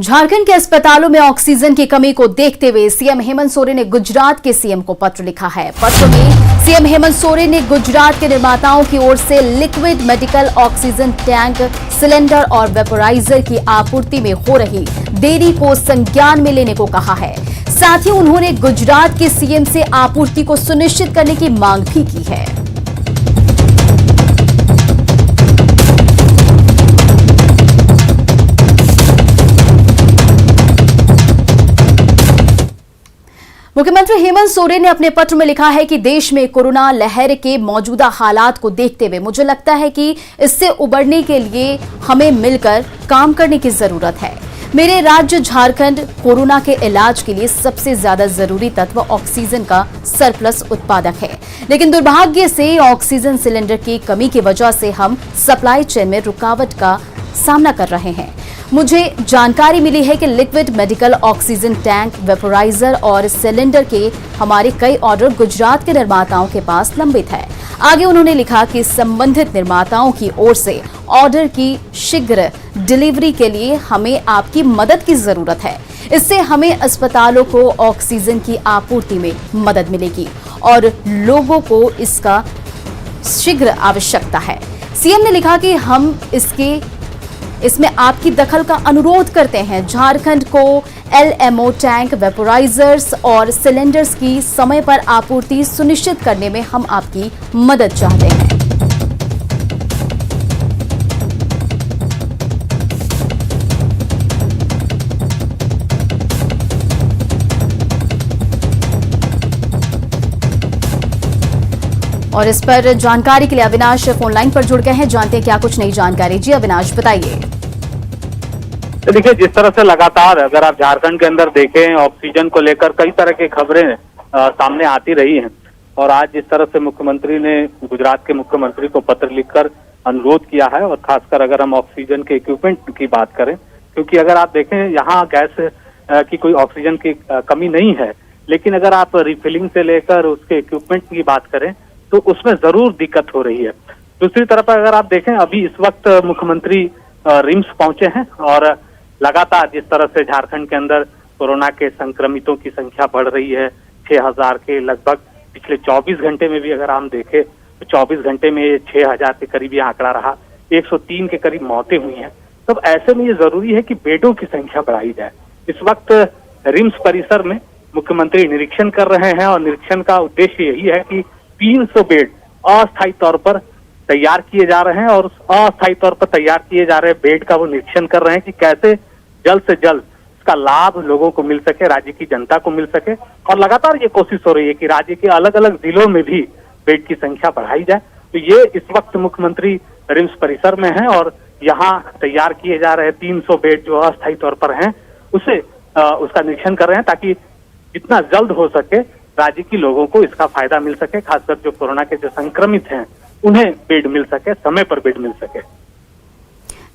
झारखंड के अस्पतालों में ऑक्सीजन की कमी को देखते हुए सीएम हेमंत सोरेन ने गुजरात के सीएम को पत्र लिखा है। पत्र में सीएम हेमंत सोरेन ने गुजरात के निर्माताओं की ओर से liquid medical oxygen tank, cylinder और वेपोराइजर की आपूर्ति में हो रही देरी को संज्ञान में लेने को कहा है। साथ ही उन्होंने गुजरात के सीएम से आपूर्ति को सुनिश्चित करने की मांग भी की है। मुख्यमंत्री हेमंत सोरेन ने अपने पत्र में लिखा है कि देश में कोरोना लहर के मौजूदा हालात को देखते हुए मुझे लगता है कि इससे उबरने के लिए हमें मिलकर काम करने की जरूरत है। मेरे राज्य झारखंड कोरोना के इलाज के लिए सबसे ज्यादा जरूरी तत्व ऑक्सीजन का सरप्लस उत्पादक है, लेकिन दुर्भाग्य से ऑक्सीजन सिलेंडर की कमी की वजह से हम सप्लाई चेन में रुकावट का सामना कर रहे हैं। मुझे जानकारी मिली है कि liquid medical oxygen tank, vaporiser और सिलेंडर के हमारे कई ऑर्डर गुजरात के निर्माताओं के पास लंबित है। आगे उन्होंने लिखा कि संबंधित निर्माताओं की ओर से ऑर्डर की शीघ्र डिलीवरी के लिए हमें आपकी मदद की जरूरत है। इससे हमें अस्पतालों को ऑक्सीजन की आपूर्ति में मदद मिलेगी और लोगों को इसका शीघ्र आवश्यकता है। सीएम ने लिखा कि हम इसमें आपकी दखल का अनुरोध करते हैं। झारखंड को एलएमओ टैंक, वेपोराइजर्स और सिलेंडर्स की समय पर आपूर्ति सुनिश्चित करने में हम आपकी मदद चाहते हैं। और इस पर जानकारी के लिए अविनाश फोन लाइन पर जुड़ गए हैं। जानते हैं क्या कुछ नई जानकारी। जी अविनाश, बताइए। देखिए, जिस तरह से लगातार अगर आप झारखंड के अंदर देखें, ऑक्सीजन को लेकर कई तरह की खबरें सामने आती रही हैं और आज जिस तरह से मुख्यमंत्री ने गुजरात के मुख्यमंत्री को पत्र लिखकर अनुरोध किया है, और खासकर अगर हम ऑक्सीजन के इक्विपमेंट की बात करें, क्योंकि अगर आप देखें यहाँ गैस की कोई ऑक्सीजन की कमी नहीं है, लेकिन अगर आप रिफिलिंग से लेकर उसके इक्विपमेंट की बात करें तो उसमें जरूर दिक्कत हो रही है। दूसरी तरफ अगर आप देखें, अभी इस वक्त मुख्यमंत्री रिम्स पहुंचे हैं और लगातार जिस तरह से झारखंड के अंदर कोरोना के संक्रमितों की संख्या बढ़ रही है, 6000 के लगभग पिछले 24 घंटे में भी अगर हम देखें तो 24 घंटे में 6000 के करीब ये आंकड़ा रहा, 103 के करीब मौतें हुई हैं। तब ऐसे में ये जरूरी है कि बेडों की संख्या बढ़ाई जाए। इस वक्त रिम्स परिसर में मुख्यमंत्री निरीक्षण कर रहे हैं और निरीक्षण का उद्देश्य यही है कि 300 बेड अस्थायी तौर पर तैयार किए जा रहे हैं और उस अस्थायी तौर पर तैयार किए जा रहे बेड का वो निरीक्षण कर रहे हैं कि कैसे जल्द से जल्द इसका लाभ लोगों को मिल सके, राज्य की जनता को मिल सके। और लगातार ये कोशिश हो रही है कि राज्य के अलग अलग जिलों में भी बेड की संख्या बढ़ाई जाए। तो ये इस वक्त मुख्यमंत्री रिम्स परिसर में है और यहाँ तैयार किए जा रहे 300 बेड जो अस्थायी तौर पर हैं उसका निरीक्षण कर रहे हैं, ताकि जितना जल्द हो सके राज्य के लोगों को इसका फायदा मिल सके, खासकर जो कोरोना के जो संक्रमित हैं उन्हें बेड मिल सके, समय पर बेड मिल सके।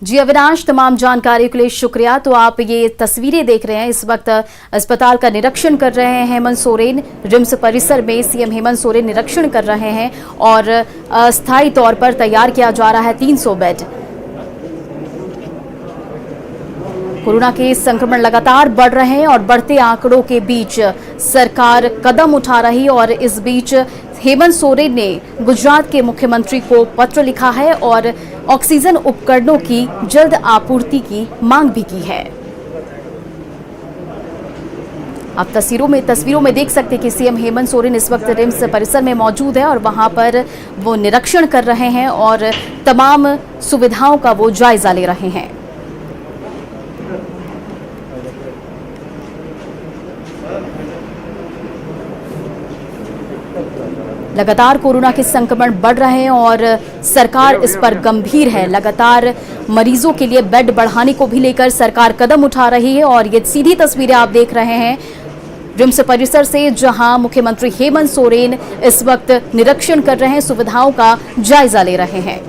जी अविनाश, तमाम जानकारी के लिए शुक्रिया। तो आप ये तस्वीरें देख रहे हैं, इस वक्त अस्पताल का निरीक्षण कर रहे हैं हेमंत सोरेन। रिम्स परिसर में सीएम हेमंत सोरेन निरीक्षण कर रहे हैं और अस्थायी तौर पर तैयार किया जा रहा है 300 बेड। कोरोना के संक्रमण लगातार बढ़ रहे हैं और बढ़ते आंकड़ों के बीच सरकार कदम उठा रही, और इस बीच हेमंत सोरेन ने गुजरात के मुख्यमंत्री को पत्र लिखा है और ऑक्सीजन उपकरणों की जल्द आपूर्ति की मांग भी की है। आप तस्वीरों में देख सकते हैं कि सीएम हेमंत सोरेन इस वक्त रिम्स परिसर में मौजूद है और वहां पर वो निरीक्षण कर रहे हैं और तमाम सुविधाओं का वो जायजा ले रहे हैं। लगातार कोरोना के संक्रमण बढ़ रहे हैं और सरकार इस पर गंभीर है। लगातार मरीजों के लिए बेड बढ़ाने को भी लेकर सरकार कदम उठा रही है और ये सीधी तस्वीरें आप देख रहे हैं रिम्स परिसर से, जहां मुख्यमंत्री हेमंत सोरेन इस वक्त निरीक्षण कर रहे हैं, सुविधाओं का जायजा ले रहे हैं।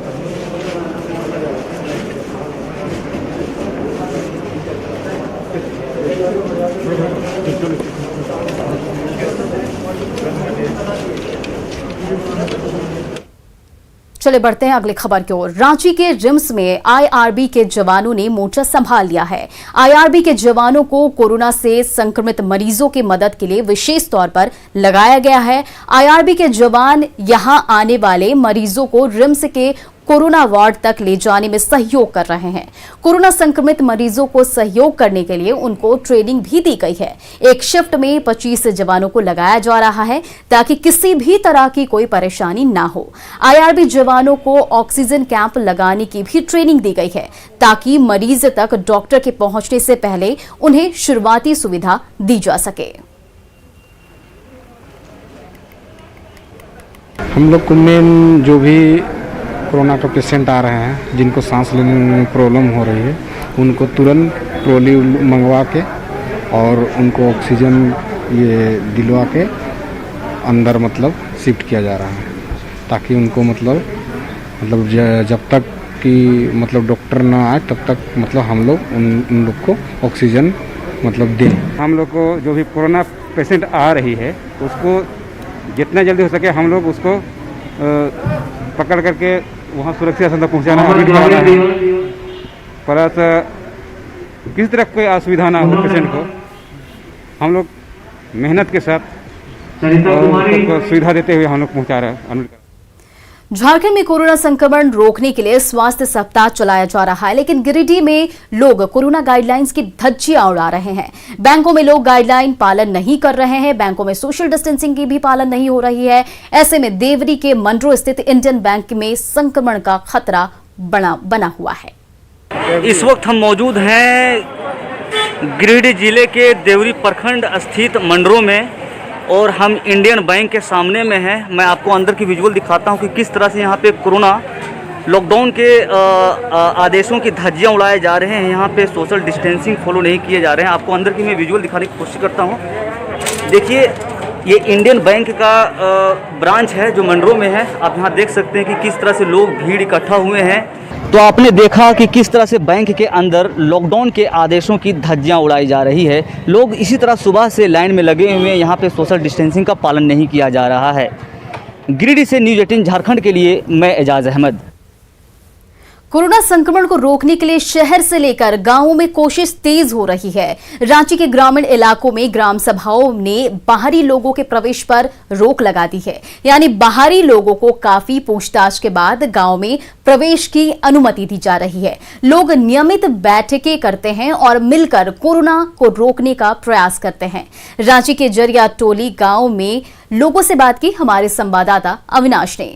चले बढ़ते हैं अगली खबर की ओर। रांची के रिम्स में आईआरबी के जवानों ने मोर्चा संभाल लिया है। आईआरबी के जवानों को कोरोना से संक्रमित मरीजों की मदद के लिए विशेष तौर पर लगाया गया है। आईआरबी के जवान यहां आने वाले मरीजों को रिम्स के कोरोना वार्ड तक ले जाने में सहयोग कर रहे हैं। कोरोना संक्रमित मरीजों को सहयोग करने के लिए उनको ट्रेनिंग भी दी गई है। एक शिफ्ट में 25 जवानों को लगाया जा रहा है ताकि किसी भी तरह की कोई परेशानी ना हो। आईआरबी जवानों को ऑक्सीजन कैंप लगाने की भी ट्रेनिंग दी गई है ताकि मरीज तक डॉक्टर के पहुंचने से पहले उन्हें शुरुआती सुविधा दी जा सके। हम लोग को मेन जो भी कोरोना का पेशेंट आ रहे हैं, जिनको सांस लेने में प्रॉब्लम हो रही है, उनको तुरंत ट्रॉली मंगवा के और उनको ऑक्सीजन ये दिलवा के अंदर मतलब शिफ्ट किया जा रहा है ताकि उनको मतलब जब तक कि मतलब डॉक्टर ना आए तब तक मतलब हम लोग उन लोग को ऑक्सीजन मतलब दें। हम लोग को जो भी कोरोना पेशेंट आ रही है उसको जितना जल्दी हो सके हम लोग उसको पकड़ करके वहाँ सुरक्षित स्थान तक पहुँचाना है। प्लस किसी तरह कोई असुविधा ना हो पेशेंट को, हम लोग मेहनत के साथ और सुविधा देते हुए हम लोग पहुँचा रहे हैं। झारखंड में कोरोना संक्रमण रोकने के लिए स्वास्थ्य सप्ताह चलाया जा रहा है, लेकिन गिरिडीह में लोग कोरोना गाइडलाइंस की धज्जियां उड़ा रहे हैं। बैंकों में लोग गाइडलाइन पालन नहीं कर रहे हैं। बैंकों में सोशल डिस्टेंसिंग की भी पालन नहीं हो रही है। ऐसे में देवरी के मंडरो स्थित इंडियन बैंक में संक्रमण का खतरा बना हुआ है। इस वक्त हम मौजूद हैं गिरिडीह जिले के देवरी प्रखंड स्थित मंडरो में और हम इंडियन बैंक के सामने में हैं। मैं आपको अंदर की विजुअल दिखाता हूं कि किस तरह से यहाँ पे कोरोना लॉकडाउन के आदेशों की धज्जियां उड़ाए जा रहे हैं। यहाँ पे सोशल डिस्टेंसिंग फॉलो नहीं किए जा रहे हैं। आपको अंदर की मैं विजुअल दिखाने की कोशिश करता हूँ। देखिए, ये इंडियन बैंक का ब्रांच है जो मंडरो में है। आप यहाँ देख सकते हैं कि किस तरह से लोग भीड़ इकट्ठा हुए हैं। तो आपने देखा कि किस तरह से बैंक के अंदर लॉकडाउन के आदेशों की धज्जियां उड़ाई जा रही है। लोग इसी तरह सुबह से लाइन में लगे हुए हैं। यहाँ पे सोशल डिस्टेंसिंग का पालन नहीं किया जा रहा है। गिरिडीह से न्यूज़ 18 झारखंड के लिए मैं एजाज अहमद। कोरोना संक्रमण को रोकने के लिए शहर से लेकर गांवों में कोशिश तेज हो रही है। रांची के ग्रामीण इलाकों में ग्राम सभाओं ने बाहरी लोगों के प्रवेश पर रोक लगा दी है, यानी बाहरी लोगों को काफी पूछताछ के बाद गांव में प्रवेश की अनुमति दी जा रही है। लोग नियमित बैठकें करते हैं और मिलकर कोरोना को रोकने का प्रयास करते हैं। रांची के जरिया टोली गांव में लोगों से बात की हमारे संवाददाता अविनाश ने।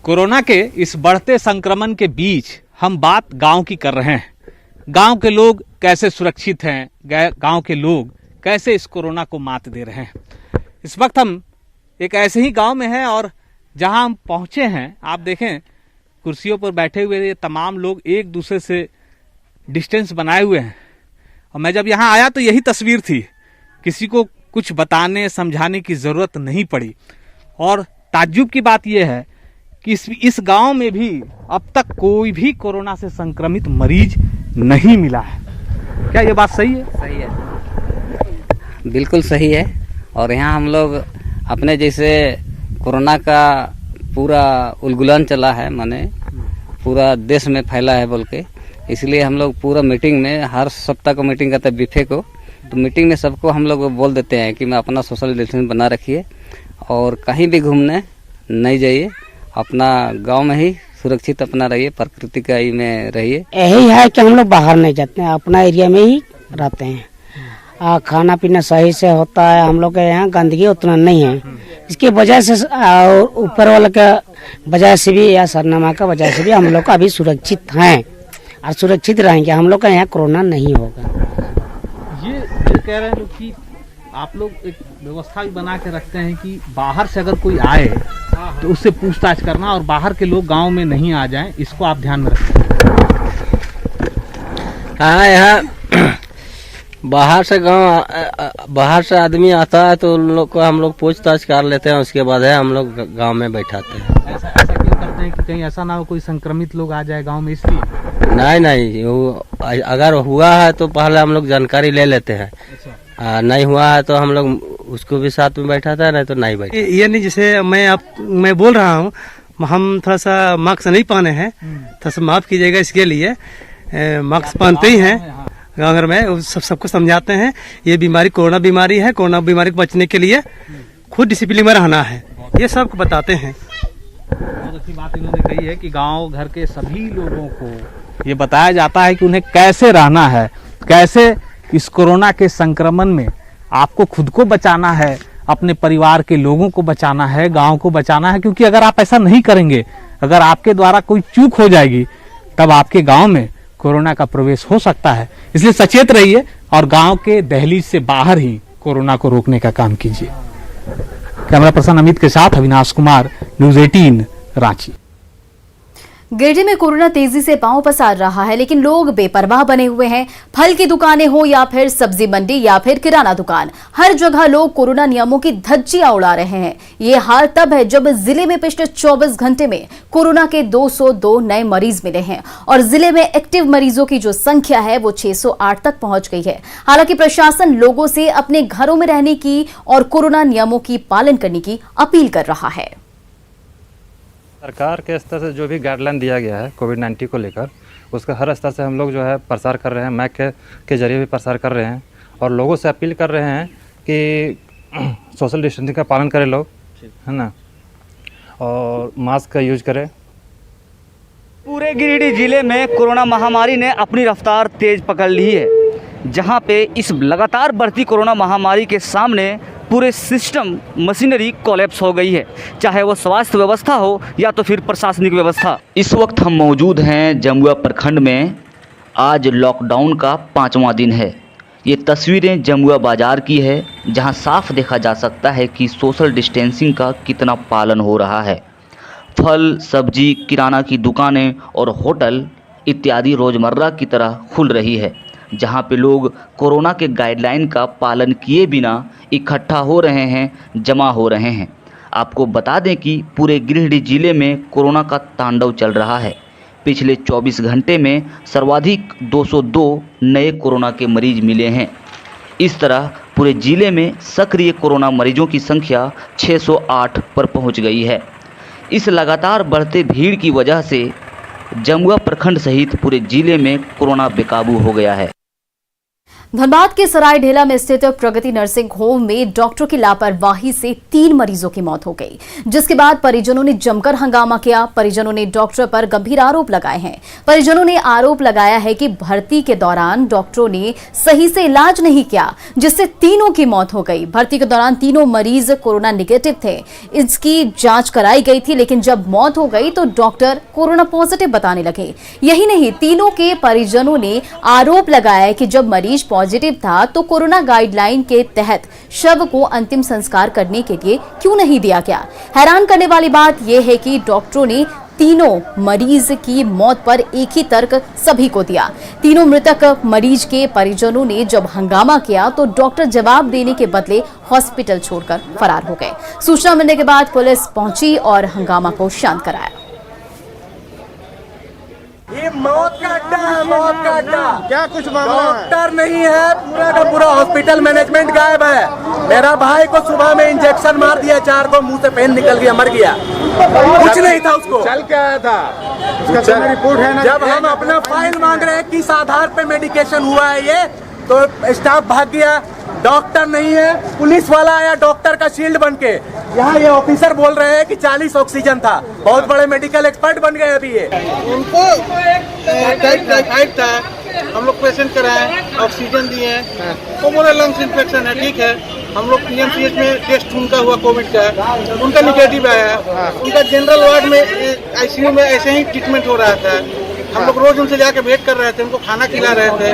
कोरोना के इस बढ़ते संक्रमण के बीच हम बात गांव की कर रहे हैं। गांव के लोग कैसे सुरक्षित हैं, गांव के लोग कैसे इस कोरोना को मात दे रहे हैं। इस वक्त हम एक ऐसे ही गांव में हैं और जहां हम पहुंचे हैं, आप देखें कुर्सियों पर बैठे हुए ये तमाम लोग एक दूसरे से डिस्टेंस बनाए हुए हैं। और मैं जब यहाँ आया तो यही तस्वीर थी। किसी को कुछ बताने समझाने की जरूरत नहीं पड़ी। और ताज्जुब की बात यह है कि इस गांव में भी अब तक कोई भी कोरोना से संक्रमित मरीज नहीं मिला है। क्या ये बात सही है? सही है, बिल्कुल सही है। और यहाँ हम लोग अपने जैसे कोरोना का पूरा उलगुलान चला है, माने पूरा देश में फैला है बोल के, इसलिए हम लोग पूरा मीटिंग में हर सप्ताह को मीटिंग करते हैं बीफे को। तो मीटिंग में सबको हम लोग बोल देते हैं कि मैं अपना सोशल डिस्टेंस बना रखिए और कहीं भी घूमने नहीं जाइए, अपना गांव में ही सुरक्षित अपना रहिए, प्रकृति का ही में रहिए। यही है कि हम लोग बाहर नहीं जाते हैं, अपना एरिया में ही रहते हैं। खाना पीना सही से होता है। हम लोग के यहाँ गंदगी उतना नहीं है। इसकी वजह से और ऊपर वाले का वजह से भी या सरनामा का वजह से भी हम लोग अभी सुरक्षित हैं और सुरक्षित रहेंगे। हम लोग का यहाँ कोरोना नहीं होगा। ये कह रहे हैं कि आप लोग एक व्यवस्था भी बना के रखते हैं कि बाहर से अगर कोई आए तो उससे पूछताछ करना और बाहर के लोग गांव में नहीं आ जाएं, इसको आप ध्यान में रखें। हाँ, यहाँ बाहर से आदमी आता है तो उन लोग को हम लोग पूछताछ कर लेते हैं, उसके बाद है हम लोग गांव में बैठाते हैं। ऐसा क्यों करते हैं कि कहीं ऐसा ना हो कोई संक्रमित लोग आ जाए गांव में, इसलिए? नहीं, अगर हुआ है तो पहले हम लोग जानकारी ले लेते हैं। नहीं हुआ है तो हम लोग उसको भी साथ में बैठाता है, नहीं तो नहीं बैठा। ये नहीं, जैसे मैं बोल रहा हूँ, हम थोड़ा सा मास्क नहीं पहने हैं, थोड़ा सा माफ कीजिएगा इसके लिए। मास्क पहनते ही हैं गाँव घर में, सबको समझाते हैं ये बीमारी कोरोना बीमारी है, कोरोना बीमारी को बचने के लिए खुद डिसिप्लिन में रहना है, ये सबको बताते हैं। बहुत अच्छी बात इन्होंने कही है कि गांव घर के सभी लोगों को ये बताया जाता है कि उन्हें कैसे रहना है, कैसे इस कोरोना के संक्रमण में आपको खुद को बचाना है, अपने परिवार के लोगों को बचाना है, गांव को बचाना है। क्योंकि अगर आप ऐसा नहीं करेंगे, अगर आपके द्वारा कोई चूक हो जाएगी, तब आपके गांव में कोरोना का प्रवेश हो सकता है। इसलिए सचेत रहिए और गांव के दहलीज से बाहर ही कोरोना को रोकने का काम कीजिए। कैमरा पर्सन अमित के साथ अविनाश कुमार, न्यूज़ 18 रांची। गिरिडीह में कोरोना तेजी से पांव पसार रहा है, लेकिन लोग बेपरवाह बने हुए हैं। फल की दुकानें हो या फिर सब्जी मंडी या फिर किराना दुकान, हर जगह लोग कोरोना नियमों की धज्जियां उड़ा रहे हैं। ये हाल तब है जब जिले में पिछले 24 घंटे में कोरोना के 202 नए मरीज मिले हैं और जिले में एक्टिव मरीजों की जो संख्या है वो 608 तक पहुंच गई है। हालांकि प्रशासन लोगों से अपने घरों में रहने की और कोरोना नियमों की पालन करने की अपील कर रहा है। सरकार के स्तर से जो भी गाइडलाइन दिया गया है कोविड-19 को लेकर, उसका हर स्तर से हम लोग जो है प्रसार कर रहे हैं, मैक के जरिए भी प्रसार कर रहे हैं और लोगों से अपील कर रहे हैं कि सोशल डिस्टेंसिंग का पालन करें लोग, है ना, और मास्क का यूज करें। पूरे गिरिडीह जिले में कोरोना महामारी ने अपनी रफ्तार तेज पकड़ ली है, जहां पे इस लगातार बढ़ती कोरोना महामारी के सामने पूरे सिस्टम मशीनरी कोलैप्स हो गई है, चाहे वो स्वास्थ्य व्यवस्था हो या तो फिर प्रशासनिक व्यवस्था। इस वक्त हम मौजूद हैं जमुआ प्रखंड में। आज लॉकडाउन का 5वां दिन है। ये तस्वीरें जमुआ बाजार की है, जहां साफ देखा जा सकता है कि सोशल डिस्टेंसिंग का कितना पालन हो रहा है। फल, सब्जी, किराना की दुकानें और होटल इत्यादि रोज़मर्रा की तरह खुल रही है, जहां पे लोग कोरोना के गाइडलाइन का पालन किए बिना इकट्ठा हो रहे हैं, जमा हो रहे हैं। आपको बता दें कि पूरे गिरिडीह जिले में कोरोना का तांडव चल रहा है। पिछले 24 घंटे में सर्वाधिक 202 नए कोरोना के मरीज मिले हैं। इस तरह पूरे जिले में सक्रिय कोरोना मरीजों की संख्या 608 पर पहुंच गई है। इस लगातार बढ़ते भीड़ की वजह से जमुआ प्रखंड सहित पूरे जिले में कोरोना बेकाबू हो गया है। धनबाद के सरायढेला में स्थित प्रगति नर्सिंग होम में डॉक्टर की लापरवाही से 3 मरीजों की मौत हो गई, जिसके बाद परिजनों ने जमकर हंगामा किया। परिजनों ने डॉक्टर पर गंभीर आरोप लगाए हैं। परिजनों ने आरोप लगाया है कि भर्ती के दौरान डॉक्टरों ने सही से इलाज नहीं किया, जिससे तीनों की मौत हो गई। भर्ती के दौरान तीनों मरीज कोरोना निगेटिव थे। इसकी जांच कराई गई थी, लेकिन जब मौत हो गई तो डॉक्टर कोरोना पॉजिटिव बताने लगे। यही नहीं, तीनों के परिजनों ने आरोप लगाया कि जब मरीज पॉजिटिव था तो कोरोना गाइडलाइन के तहत शव को अंतिम संस्कार करने के लिए क्यों नहीं दिया गया। हैरान करने वाली बात यह है कि डॉक्टरों ने तीनों मरीज की मौत पर एक ही तर्क सभी को दिया। तीनों मृतक मरीज के परिजनों ने जब हंगामा किया तो डॉक्टर जवाब देने के बदले हॉस्पिटल छोड़कर फरार हो गए। सूचना मिलने के बाद पुलिस पहुंची और हंगामा को शांत कराया। ये मौत का अड्डा है, मौत का अड्डा। क्या कुछ डॉक्टर नहीं है, पूरा का पूरा हॉस्पिटल मैनेजमेंट गायब है। मेरा भाई को सुबह में इंजेक्शन मार दिया, 4 को मुंह से पेन निकल गया, मर गया। कुछ नहीं था उसको। चल क्या आया था उसका रिपोर्ट है ना। जब हम अपना फाइल मांग रहे हैं किस आधार पे मेडिकेशन हुआ है ये, तो स्टाफ भाग गया। डॉक्टर नहीं है, पुलिस वाला आया डॉक्टर का शील्ड बन के। यहाँ ये ऑफिसर बोल रहे हैं कि 40 ऑक्सीजन था। बहुत बड़े मेडिकल एक्सपर्ट बन गए अभी ये। उनको टाइफाइड था, हम लोग पेशेंट कराए, ऑक्सीजन दिए, वो बोले लंग्स इन्फेक्शन है। ठीक है, हम लोग PMCH में टेस्ट उनका हुआ कोविड का, उनका निगेटिव आया। उनका जनरल वार्ड में ICU में ऐसे ही ट्रीटमेंट हो रहा था। हम लोग रोज उनसे जाके वेट कर रहे थे, उनको खाना खिला रहे थे।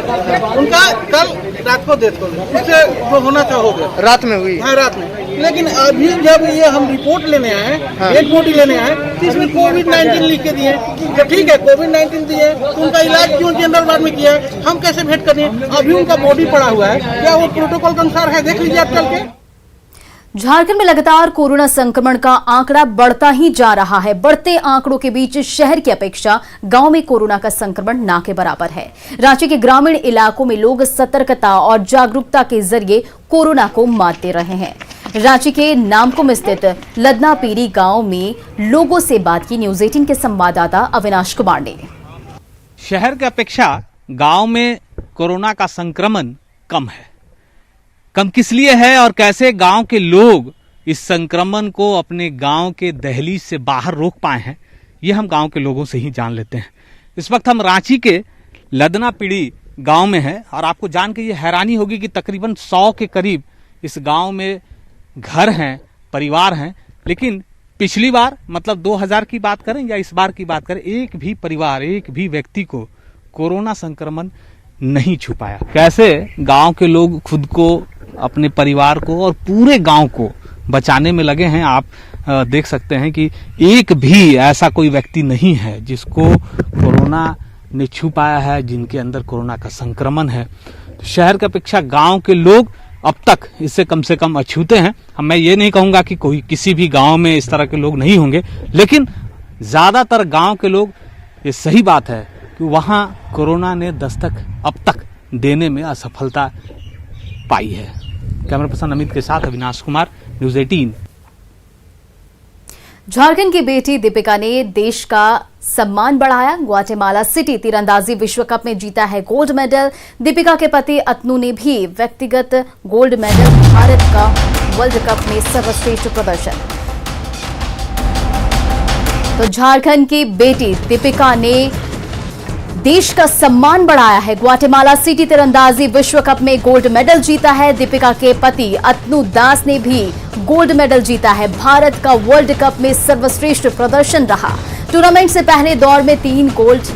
उनका कल रात को डेथ हो गई, उससे जो होना था हो गया। रात में हुई? हाँ, रात में। लेकिन अभी जब ये हम रिपोर्ट लेने आए, डेड बॉडी लेने आए, तो इसमें कोविड-19 लिख के दिए। ठीक है, कोविड-19 दिए तो उनका इलाज क्यों जनरल वार्ड में किया, हम कैसे भेंट करें? अभी उनका बॉडी पड़ा हुआ है, क्या वो प्रोटोकॉल के अनुसार है? देख लीजिए आप चल के। झारखंड में लगातार कोरोना संक्रमण का आंकड़ा बढ़ता ही जा रहा है। बढ़ते आंकड़ों के बीच शहर की अपेक्षा गांव में कोरोना का संक्रमण ना के बराबर है। रांची के ग्रामीण इलाकों में लोग सतर्कता और जागरूकता के जरिए कोरोना को मात दे रहे हैं। रांची के नामकुम स्थित लदना पीरी गांव में लोगों से बात की न्यूज 18 के संवाददाता अविनाश कुमार ने। शहर की अपेक्षा गांव में कोरोना का संक्रमण कम है। कम किस लिए है और कैसे गांव के लोग इस संक्रमण को अपने गांव के दहलीज से बाहर रोक पाए हैं, ये हम गांव के लोगों से ही जान लेते हैं। इस वक्त हम रांची के लदना पीड़ी गांव में हैं और आपको जान के ये हैरानी होगी कि तकरीबन 100 के करीब इस गांव में घर हैं, परिवार हैं, लेकिन पिछली बार मतलब 2000 की बात करें या इस बार की बात करें, एक भी परिवार, एक भी व्यक्ति को कोरोना संक्रमण नहीं छू पाया। कैसे गांव के लोग खुद को, अपने परिवार को और पूरे गांव को बचाने में लगे हैं। आप देख सकते हैं कि एक भी ऐसा कोई व्यक्ति नहीं है जिसको कोरोना ने छू पाया है, जिनके अंदर कोरोना का संक्रमण है। तो शहर की अपेक्षा गांव के लोग अब तक इससे कम से कम अछूते हैं। मैं ये नहीं कहूंगा कि कोई किसी भी गांव में इस तरह के लोग नहीं होंगे, लेकिन ज्यादातर गांव के लोग, ये सही बात है कि वहां कोरोना ने दस्तक अब तक देने में असफलता पाई है। कैमरा पर्सन अमित के साथ अविनाश कुमार, न्यूज 18। झारखंड की बेटी दीपिका ने देश का सम्मान बढ़ाया। ग्वाटेमाला सिटी तीरंदाजी विश्व कप में जीता है गोल्ड मेडल। दीपिका के पति अतनु ने भी व्यक्तिगत गोल्ड मेडल। भारत का वर्ल्ड कप में सर्वश्रेष्ठ प्रदर्शन। तो झारखंड की बेटी दीपिका ने देश का सम्मान बढ़ाया है। ग्वाटेमाला सिटी तीरंदाजी विश्व कप में गोल्ड मेडल जीता है। दीपिका के पति अतनु दास ने भी गोल्ड मेडल जीता है। भारत का वर्ल्ड कप में सर्वश्रेष्ठ प्रदर्शन रहा। टूर्नामेंट से पहले दौर में 3 गोल्ड।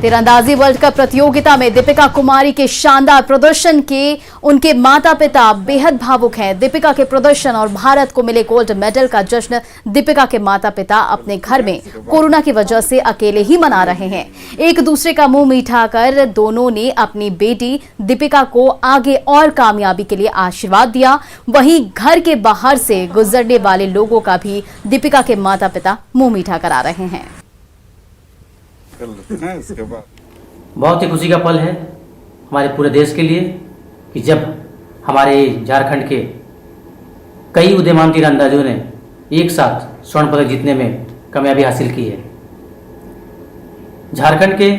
तीरंदाजी वर्ल्ड कप प्रतियोगिता में दीपिका कुमारी के शानदार प्रदर्शन के उनके माता पिता बेहद भावुक हैं। दीपिका के प्रदर्शन और भारत को मिले गोल्ड मेडल का जश्न दीपिका के माता पिता अपने घर में कोरोना की वजह से अकेले ही मना रहे हैं। एक दूसरे का मुंह मीठा कर दोनों ने अपनी बेटी दीपिका को आगे और कामयाबी के लिए आशीर्वाद दिया। वहीं घर के बाहर से गुजरने वाले लोगों का भी दीपिका के माता पिता मुंह मीठा करा रहे हैं। बहुत ही खुशी का पल है हमारे पूरे देश के लिए कि जब हमारे झारखंड के कई उदीयमान तीरंदाजों ने एक साथ स्वर्ण पदक जीतने में कामयाबी हासिल की है। झारखंड के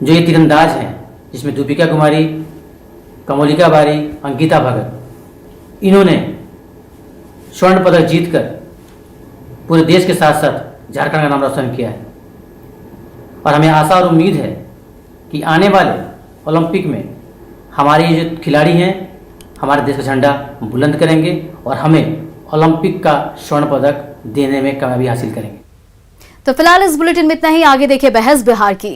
जो ये तीरंदाज हैं, जिसमें दीपिका कुमारी, कमोलिका बारी, अंकिता भगत, इन्होंने स्वर्ण पदक जीतकर पूरे देश के साथ साथ झारखंड का नाम रोशन किया है। और हमें आशा और उम्मीद है कि आने वाले ओलंपिक में हमारे ये जो खिलाड़ी हैं हमारे देश का झंडा बुलंद करेंगे और हमें ओलंपिक का स्वर्ण पदक देने में कामयाबी हासिल करेंगे। तो फिलहाल इस बुलेटिन में इतना ही। आगे देखिए बहस बिहार की।